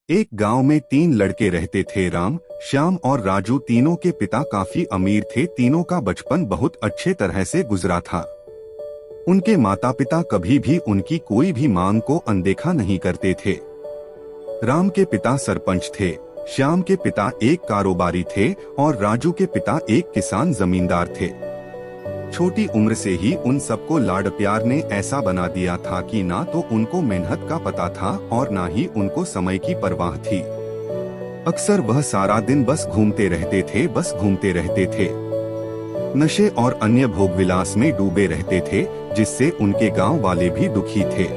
एक गांव में तीन लड़के रहते थे। राम, श्याम और राजू। तीनों के पिता काफी अमीर थे। तीनों का बचपन बहुत अच्छे तरह से गुजरा था। उनके माता पिता कभी भी उनकी कोई भी मांग को अनदेखा नहीं करते थे। राम के पिता सरपंच थे, श्याम के पिता एक कारोबारी थे और राजू के पिता एक किसान जमींदार थे। छोटी उम्र से ही उन सबको लाड प्यार ने ऐसा बना दिया था कि ना तो उनको मेहनत का पता था और ना ही उनको समय की परवाह थी। अक्सर वह सारा दिन बस घूमते रहते थे। नशे और अन्य भोग विलास में डूबे रहते थे, जिससे उनके गांव वाले भी दुखी थे।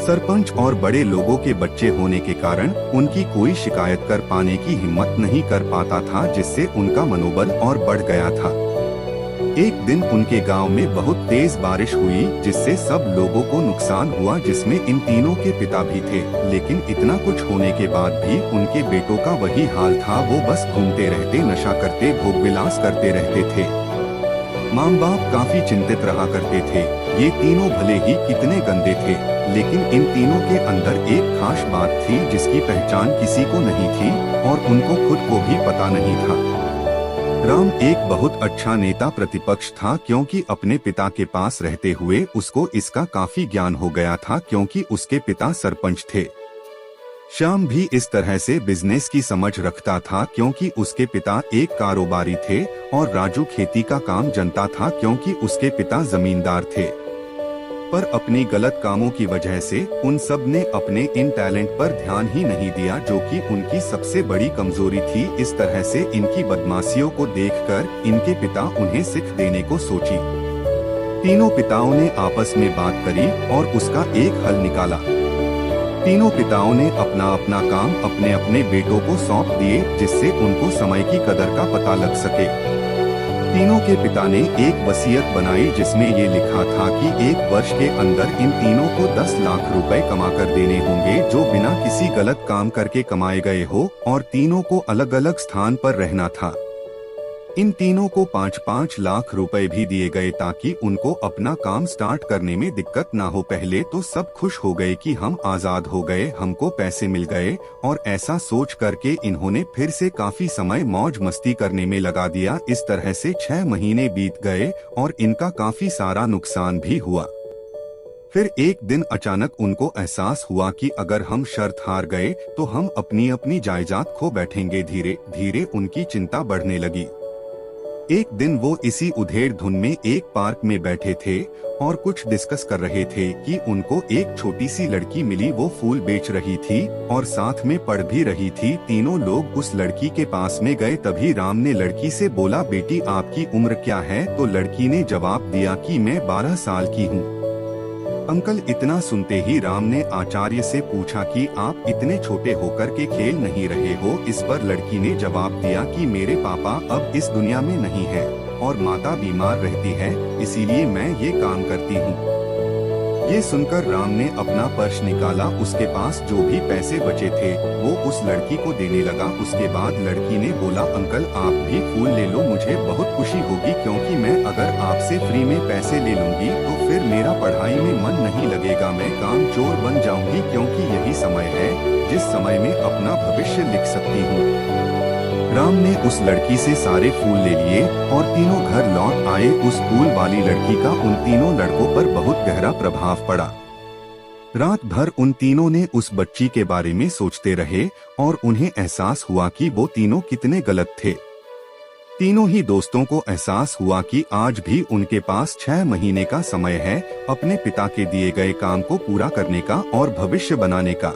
सरपंच और बड़े लोगों के बच्चे होने के कारण उनकी कोई शिकायत कर पाने की हिम्मत नहीं कर पाता था, जिससे उनका मनोबल और बढ़ गया था। एक दिन उनके गांव में बहुत तेज बारिश हुई, जिससे सब लोगों को नुकसान हुआ, जिसमें इन तीनों के पिता भी थे। लेकिन इतना कुछ होने के बाद भी उनके बेटों का वही हाल था। वो बस घूमते रहते, नशा करते, भोग विलास करते रहते थे। माँ बाप काफी चिंतित रहा करते थे। ये तीनों भले ही कितने गंदे थे, लेकिन इन तीनों के अंदर एक खास बात थी जिसकी पहचान किसी को नहीं थी और उनको खुद को भी पता नहीं था। राम एक बहुत अच्छा नेता प्रतिपक्ष था, क्योंकि अपने पिता के पास रहते हुए उसको इसका काफी ज्ञान हो गया था, क्योंकि उसके पिता सरपंच थे। श्याम भी इस तरह से बिजनेस की समझ रखता था, क्योंकि उसके पिता एक कारोबारी थे और राजू खेती का काम जानता था, क्योंकि उसके पिता जमींदार थे। पर अपनी गलत कामों की वजह से उन सब ने अपने इन टैलेंट पर ध्यान ही नहीं दिया, जो कि उनकी सबसे बड़ी कमजोरी थी। इस तरह से इनकी बदमाशियों को देखकर इनके पिता उन्हें सीख देने को सोची। तीनों पिताओं ने आपस में बात करी और उसका एक हल निकाला। तीनों पिताओं ने अपना अपना काम अपने अपने बेटों को सौंप दिए, जिससे उनको समय की कदर का पता लग सके। तीनों के पिता ने एक वसीयत बनाई, जिसमें ये लिखा था कि 1 वर्ष के अंदर इन तीनों को 10 लाख रुपए कमा कर देने होंगे, जो बिना किसी गलत काम करके कमाए गए हो, और तीनों को अलग अलग स्थान पर रहना था। इन तीनों को 5-5 लाख रुपए भी दिए गए, ताकि उनको अपना काम स्टार्ट करने में दिक्कत ना हो। पहले तो सब खुश हो गए कि हम आजाद हो गए, हमको पैसे मिल गए, और ऐसा सोच करके इन्होंने फिर से काफी समय मौज मस्ती करने में लगा दिया। इस तरह से 6 महीने बीत गए और इनका काफी सारा नुकसान भी हुआ। फिर एक दिन अचानक उनको एहसास हुआ कि अगर हम शर्त हार गए तो हम अपनी अपनी जायदाद खो बैठेंगे। धीरे धीरे उनकी चिंता बढ़ने लगी। एक दिन वो इसी उधेड़ धुन में एक पार्क में बैठे थे और कुछ डिस्कस कर रहे थे कि उनको एक छोटी सी लड़की मिली। वो फूल बेच रही थी और साथ में पढ़ भी रही थी। तीनों लोग उस लड़की के पास में गए। तभी राम ने लड़की से बोला, बेटी आपकी उम्र क्या है? तो लड़की ने जवाब दिया कि मैं 12 साल की हूँ। अंकल, इतना सुनते ही राम ने आचार्य से पूछा कि आप इतने छोटे होकर के खेल नहीं रहे हो? इस पर लड़की ने जवाब दिया कि मेरे पापा अब इस दुनिया में नहीं है और माता बीमार रहती है, इसीलिए मैं ये काम करती हूँ। ये सुनकर राम ने अपना पर्स निकाला। उसके पास जो भी पैसे बचे थे वो उस लड़की को देने लगा। उसके बाद लड़की ने बोला, अंकल आप भी फूल ले लो, मुझे बहुत खुशी होगी, क्योंकि मैं अगर आपसे फ्री में पैसे ले लूंगी तो फिर मेरा पढ़ाई में मन नहीं लगेगा, मैं काम चोर बन जाऊंगी, क्योंकि यही समय है जिस समय में अपना भविष्य लिख सकती हूँ। राम ने उस लड़की से सारे फूल ले लिए और तीनों घर लौट आए। उस फूल वाली लड़की का उन तीनों लड़कों पर बहुत गहरा प्रभाव पड़ा। रात भर उन तीनों ने उस बच्ची के बारे में सोचते रहे और उन्हें एहसास हुआ कि वो तीनों कितने गलत थे। तीनों ही दोस्तों को एहसास हुआ कि आज भी उनके पास 6 महीने का समय है अपने पिता के दिए गए काम को पूरा करने का और भविष्य बनाने का।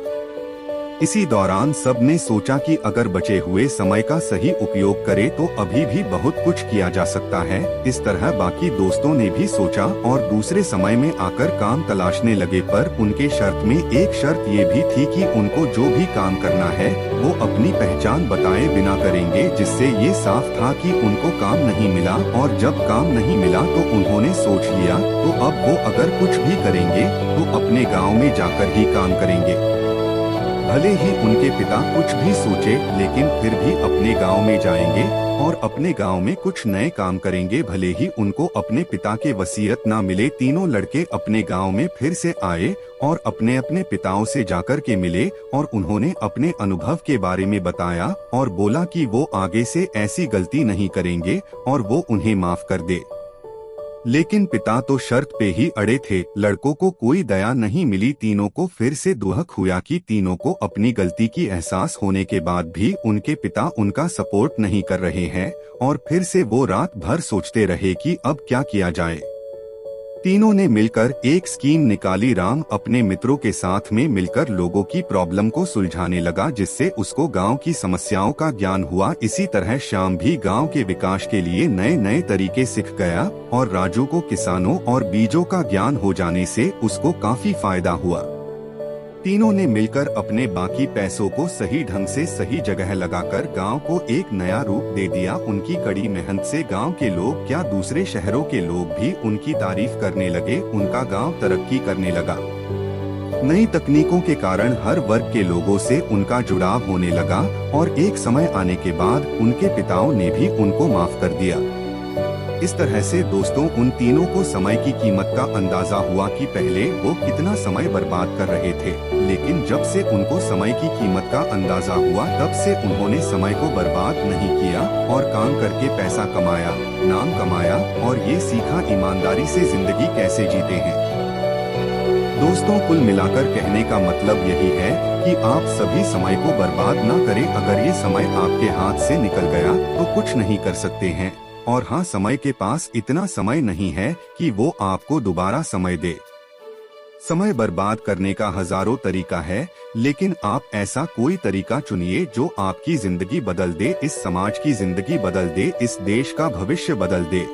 इसी दौरान सब ने सोचा कि अगर बचे हुए समय का सही उपयोग करें तो अभी भी बहुत कुछ किया जा सकता है। इस तरह बाकी दोस्तों ने भी सोचा और दूसरे समय में आकर काम तलाशने लगे। पर उनके शर्त में एक शर्त ये भी थी कि उनको जो भी काम करना है वो अपनी पहचान बताए बिना करेंगे, जिससे ये साफ था कि उनको काम नहीं मिला। और जब काम नहीं मिला तो उन्होंने सोच लिया तो अब वो अगर कुछ भी करेंगे तो अपने गाँव में जाकर ही काम करेंगे। भले ही उनके पिता कुछ भी सोचे, लेकिन फिर भी अपने गांव में जाएंगे और अपने गांव में कुछ नए काम करेंगे, भले ही उनको अपने पिता के वसीयत ना मिले। तीनों लड़के अपने गांव में फिर से आए और अपने अपने पिताओं से जाकर के मिले और उन्होंने अपने अनुभव के बारे में बताया और बोला कि वो आगे से ऐसी गलती नहीं करेंगे और वो उन्हें माफ कर दे। लेकिन पिता तो शर्त पे ही अड़े थे। लड़कों को कोई दया नहीं मिली। तीनों को फिर से दुहक हुआ कि तीनों को अपनी गलती की एहसास होने के बाद भी उनके पिता उनका सपोर्ट नहीं कर रहे हैं और फिर से वो रात भर सोचते रहे कि अब क्या किया जाए। तीनों ने मिलकर एक स्कीम निकाली। राम अपने मित्रों के साथ में मिलकर लोगों की प्रॉब्लम को सुलझाने लगा, जिससे उसको गांव की समस्याओं का ज्ञान हुआ। इसी तरह श्याम भी गांव के विकास के लिए नए नए तरीके सीख गया और राजू को किसानों और बीजों का ज्ञान हो जाने से उसको काफी फायदा हुआ। तीनों ने मिलकर अपने बाकी पैसों को सही ढंग से सही जगह लगाकर गांव को एक नया रूप दे दिया। उनकी कड़ी मेहनत से गांव के लोग क्या, दूसरे शहरों के लोग भी उनकी तारीफ करने लगे। उनका गांव तरक्की करने लगा। नई तकनीकों के कारण हर वर्ग के लोगों से उनका जुड़ाव होने लगा और एक समय आने के बाद उनके पिताओं ने भी उनको माफ कर दिया। इस तरह से दोस्तों, उन तीनों को समय की कीमत का अंदाजा हुआ कि पहले वो कितना समय बर्बाद कर रहे थे, लेकिन जब से उनको समय की कीमत का अंदाजा हुआ तब से उन्होंने समय को बर्बाद नहीं किया और काम करके पैसा कमाया, नाम कमाया और ये सीखा ईमानदारी से जिंदगी कैसे जीते हैं। दोस्तों, कुल मिलाकर कहने का मतलब यही है कि आप सभी समय को बर्बाद ना करें। अगर ये समय आपके हाथ से निकल गया तो कुछ नहीं कर सकते हैं, और हाँ, समय के पास इतना समय नहीं है कि वो आपको दोबारा समय दे। समय बर्बाद करने का हजारों तरीका है, लेकिन आप ऐसा कोई तरीका चुनिए जो आपकी जिंदगी बदल दे, इस समाज की जिंदगी बदल दे, इस देश का भविष्य बदल दे।